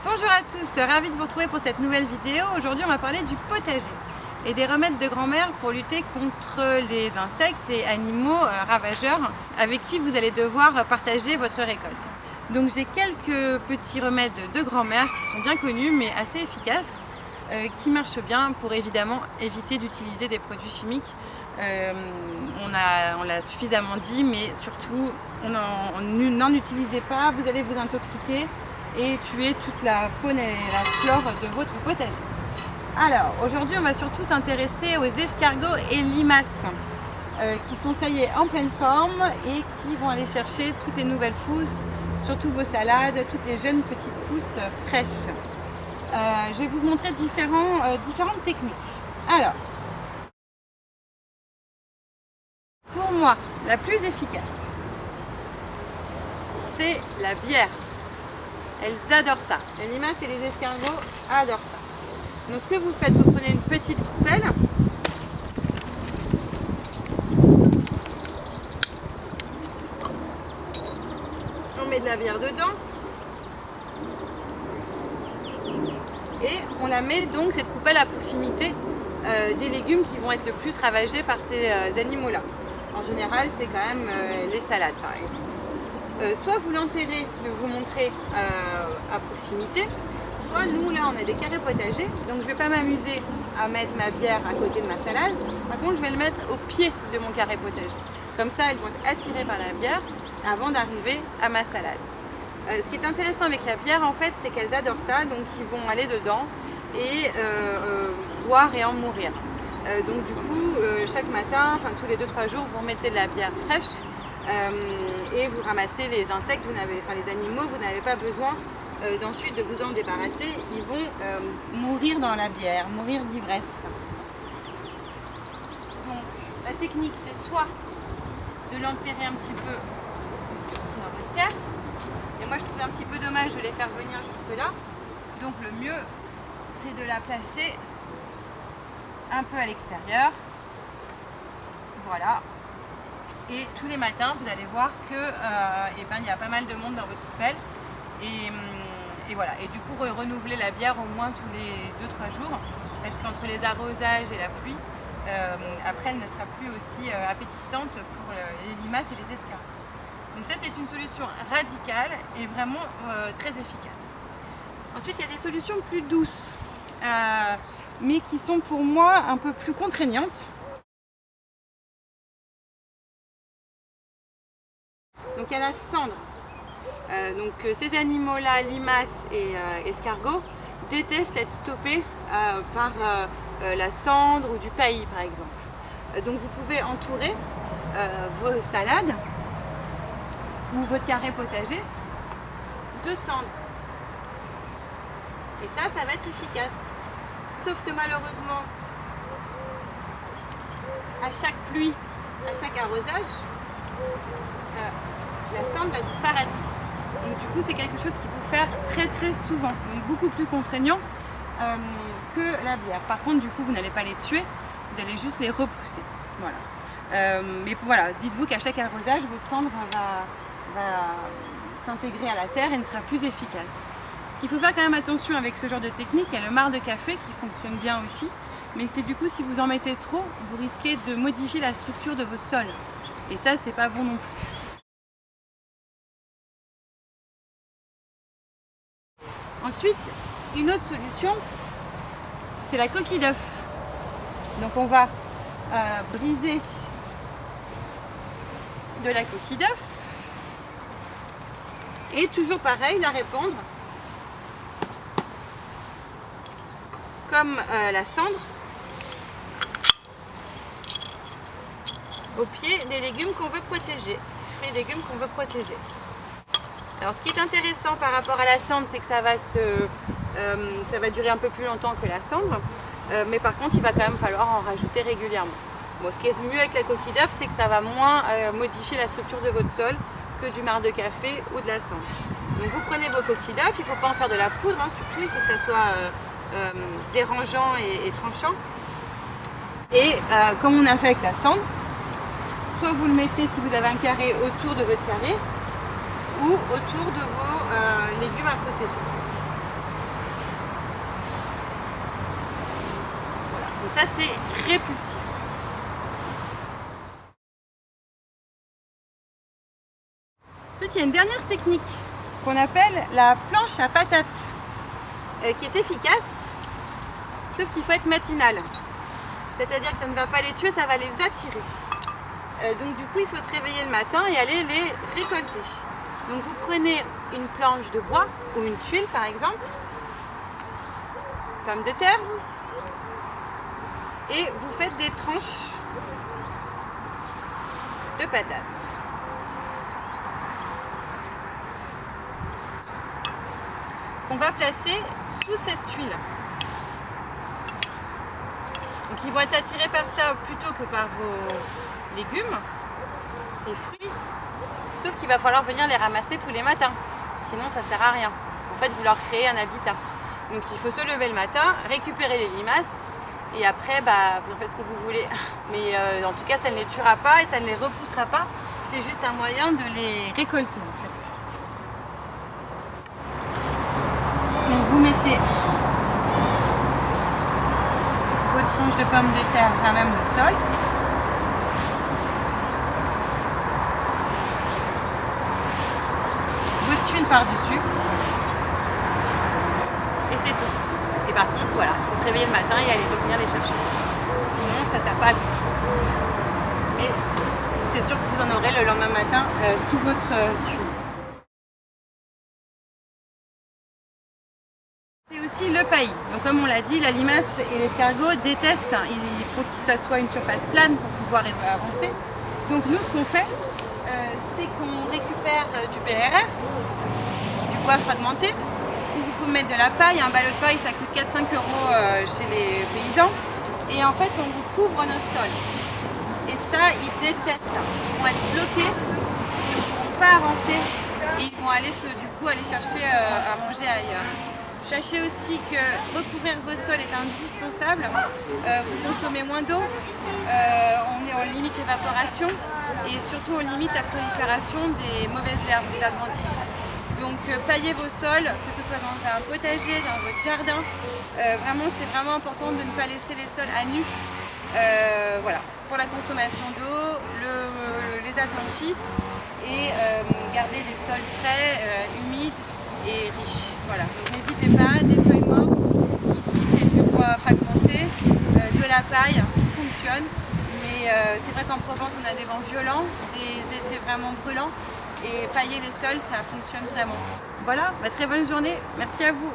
Bonjour à tous, ravie de vous retrouver pour cette nouvelle vidéo. Aujourd'hui on va parler du potager et des remèdes de grand-mère pour lutter contre les insectes et animaux ravageurs avec qui vous allez devoir partager votre récolte. Donc j'ai quelques petits remèdes de grand-mère qui sont bien connus mais assez efficaces, qui marchent bien pour évidemment éviter d'utiliser des produits chimiques. On l'a suffisamment dit, mais surtout n'en utilisez pas, vous allez vous intoxiquer et tuer toute la faune et la flore de votre potager. Alors aujourd'hui on va surtout s'intéresser aux escargots et limaces qui sont ça y est en pleine forme et qui vont aller chercher toutes les nouvelles pousses, surtout vos salades, toutes les jeunes petites pousses fraîches. Je vais vous montrer différentes techniques. Alors, pour moi, la plus efficace, c'est la bière. Elles adorent ça. Les limaces et les escargots adorent ça. Donc ce que vous faites, vous prenez une petite coupelle. On met de la bière dedans. Et on la met donc, cette coupelle, à proximité des légumes qui vont être le plus ravagés par ces animaux-là. En général, c'est quand même les salades, par exemple. Soit vous l'enterrez, je vais vous montrer à proximité, soit nous là on a des carrés potagers, donc je ne vais pas m'amuser à mettre ma bière à côté de ma salade, par contre je vais le mettre au pied de mon carré potager. Comme ça elles vont être attirées par la bière avant d'arriver à ma salade. Ce qui est intéressant avec la bière en fait, c'est qu'elles adorent ça, donc ils vont aller dedans et boire et en mourir. Donc du coup, chaque matin, enfin tous les 2-3 jours, vous remettez de la bière fraîche et vous ramassez les insectes, les animaux, vous n'avez pas besoin d'ensuite de vous en débarrasser, ils vont mourir dans la bière, mourir d'ivresse. Donc la technique c'est soit de l'enterrer un petit peu dans votre terre, et moi je trouve un petit peu dommage de les faire venir jusque là, donc le mieux c'est de la placer un peu à l'extérieur, voilà. Et tous les matins, vous allez voir que il y a pas mal de monde dans votre poubelle. Et voilà. Et du coup, renouveler la bière au moins tous les 2-3 jours. Parce qu'entre les arrosages et la pluie, après, elle ne sera plus aussi appétissante pour les limaces et les escargots. Donc ça, c'est une solution radicale et vraiment très efficace. Ensuite, il y a des solutions plus douces, mais qui sont pour moi un peu plus contraignantes. Donc il y a la cendre. Ces animaux-là, limaces et escargots, détestent être stoppés par la cendre ou du paillis par exemple. Donc vous pouvez entourer vos salades ou votre carré potager de cendre. Et ça va être efficace. Sauf que malheureusement, à chaque pluie, à chaque arrosage, la cendre va disparaître. Donc du coup c'est quelque chose qu'il faut faire très très souvent, donc beaucoup plus contraignant que la bière. Par contre du coup vous n'allez pas les tuer, vous allez juste les repousser. Voilà. Mais voilà, dites-vous qu'à chaque arrosage votre cendre va s'intégrer à la terre et ne sera plus efficace. Ce qu'il faut faire quand même attention avec ce genre de technique, il y a le marc de café qui fonctionne bien aussi, mais c'est du coup si vous en mettez trop, vous risquez de modifier la structure de vos sols. Et ça c'est pas bon non plus. Ensuite, une autre solution, c'est la coquille d'œuf. Donc on va briser de la coquille d'œuf et toujours pareil, la répandre comme la cendre au pied des légumes qu'on veut protéger, fruits et légumes qu'on veut protéger. Alors ce qui est intéressant par rapport à la cendre, c'est que ça va durer un peu plus longtemps que la cendre, mais par contre il va quand même falloir en rajouter régulièrement. Bon, ce qui est mieux avec la coquille d'œuf, c'est que ça va moins modifier la structure de votre sol que du marc de café ou de la cendre. Donc vous prenez vos coquilles d'œuf, il ne faut pas en faire de la poudre, hein, surtout il faut que ça soit dérangeant et tranchant. Et comme on a fait avec la cendre, soit vous le mettez si vous avez un carré autour de votre carré ou autour de vos légumes à protéger. Donc ça, c'est répulsif. Ensuite, il y a une dernière technique qu'on appelle la planche à patates, qui est efficace, sauf qu'il faut être matinal. C'est-à-dire que ça ne va pas les tuer, ça va les attirer. Donc du coup, il faut se réveiller le matin et aller les récolter. Donc vous prenez une planche de bois ou une tuile par exemple, pomme de terre, et vous faites des tranches de patates. Qu'on va placer sous cette tuile. Donc ils vont être attirés par ça plutôt que par vos légumes et fruits, sauf qu'il va falloir venir les ramasser tous les matins, sinon ça sert à rien. En fait, vous leur créez un habitat. Donc il faut se lever le matin, récupérer les limaces et après vous faites ce que vous voulez. Mais en tout cas, ça ne les tuera pas et ça ne les repoussera pas. C'est juste un moyen de les récolter en fait. Donc vous mettez vos tranches de pommes de terre à même le sol. Votre tuile par-dessus. Et c'est tout. Et par contre, voilà, il faut se réveiller le matin et aller venir les chercher. Sinon, ça ne sert pas à grand chose. Mais c'est sûr que vous en aurez le lendemain matin sous votre tuile. C'est aussi le paillis. Donc comme on l'a dit, la limace et l'escargot détestent. Il faut que ça soit une surface plane pour pouvoir avancer. Donc nous, ce qu'on fait, c'est qu'on récupère du BRF, du bois fragmenté, où vous pouvez mettre de la paille. Un ballot de paille, ça coûte 4-5 € chez les paysans. Et en fait, on recouvre notre sol. Et ça, ils détestent. Ils vont être bloqués, ils ne pourront pas avancer et ils vont aller chercher à manger ailleurs. Sachez aussi que recouvrir vos sols est indispensable. Vous consommez moins d'eau, on limite l'évaporation et surtout on limite la prolifération des mauvaises herbes, des adventices. Donc paillez vos sols, que ce soit dans un potager, dans votre jardin. C'est vraiment important de ne pas laisser les sols à nu. Voilà, pour la consommation d'eau, les adventices et garder des sols frais, humides et riches. Voilà, donc n'hésitez pas, des feuilles mortes, ici c'est du bois fragmenté, de la paille, tout fonctionne. Mais c'est vrai qu'en Provence on a des vents violents, des étés vraiment brûlants et pailler les sols ça fonctionne vraiment. Voilà, très bonne journée, merci à vous.